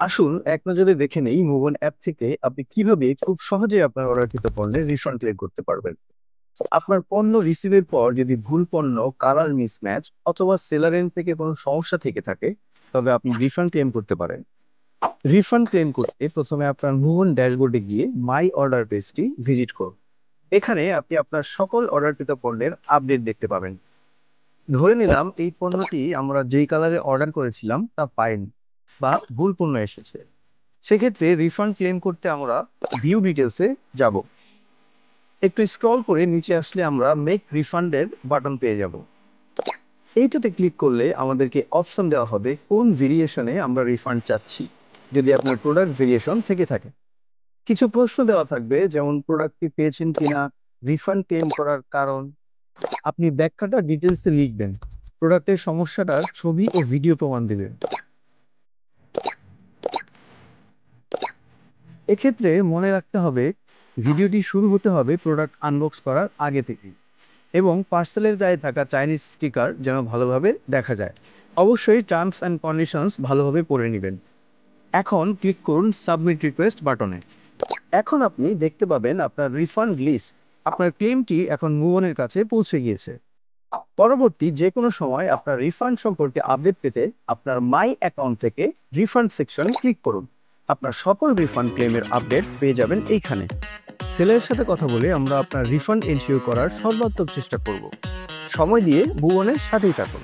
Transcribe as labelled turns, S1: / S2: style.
S1: আসুন এক নজরে দেখে নেই মুভ অন অ্যাপ থেকে আপনি কিভাবে খুব সহজে আপনার অর্ডারকৃত পণ্যের রিফান্ড ক্লেম করতে পারবেন। আপনার পণ্য রিসিভের পর যদি ভুল পণ্য, কালার মিসম্যাচ অথবা সেলার এন্ড থেকে কোনো সমস্যা থেকে থাকে, তবে আপনি রিফান্ড ক্লেম করতে পারেন। রিফান্ড ক্লেম করতে প্রথমে আপনার মুভ অন ড্যাশবোর্ডে গিয়ে মাই অর্ডার পেজটি ভিজিট করুন। এখানে আপনি আপনার সকল অর্ডারকৃত পণ্যের আপডেট দেখতে পাবেন। ধরে নিলাম এই পণ্যটি আমরা যেই কালারে অর্ডার করেছিলাম তা পাইনি বা ভুল পণ্য এসেছে। সেক্ষেত্রে রিফান্ড ক্লেম করতে আমরা ভিউ ডিটেলসে যাব। একটু স্ক্রল করে নিচে আসলে আমরা মেক রিফান্ডের বাটন পেয়ে যাব। এইটাতে ক্লিক করলে আমাদেরকে অপশন দেওয়া হবে কোন ভেরিয়েশনে আমরা রিফান্ড চাচ্ছি। যদি আপনার প্রোডাক্ট ভেরিয়েশন থেকে থাকে, কিছু প্রশ্ন দেওয়া থাকবে, যেমন প্রোডাক্টটি পেয়েছেন কিনা, রিফান্ড ক্লেম করার কারণ। আপনি ব্যাখ্যাটা ডিটেলসে লিখবেন, প্রোডাক্টের সমস্যাটার ছবি ও ভিডিও প্রমাণ দেবেন। এক্ষেত্রে মনে রাখতে হবে ভিডিওটি শুরু হতে হবে প্রোডাক্ট আনবক্স করার আগে থেকে, এবং পার্সেলের গায়ে থাকা চাইনিজ স্টিকার যেন ভালোভাবে দেখা যায়। অবশ্যই টার্মস অ্যান্ড কন্ডিশনস ভালোভাবে পড়ে নেবেন। এখন ক্লিক করুন সাবমিট রিকোয়েস্ট বাটনে। এখন আপনি দেখতে পাবেন আপনার রিফান্ড লিস্ট। আপনার ক্লেমটি এখন মুভনের কাছে পৌঁছে গিয়েছে। পরবর্তী যে কোনো সময় আপনার রিফান্ড সম্পর্কে আপডেট পেতে আপনার মাই অ্যাকাউন্ট থেকে রিফান্ড সেকশনে ক্লিক করুন। আপনার সকল রিফান্ড ক্লেমের আপডেট পেয়ে যাবেন এইখানে। সেলের সাথে কথা বলে আমরা আপনার রিফান্ড এনশিওর করার সর্বাত্মক চেষ্টা করব। সময় দিয়ে ভুবনের সাথেই থাকুন।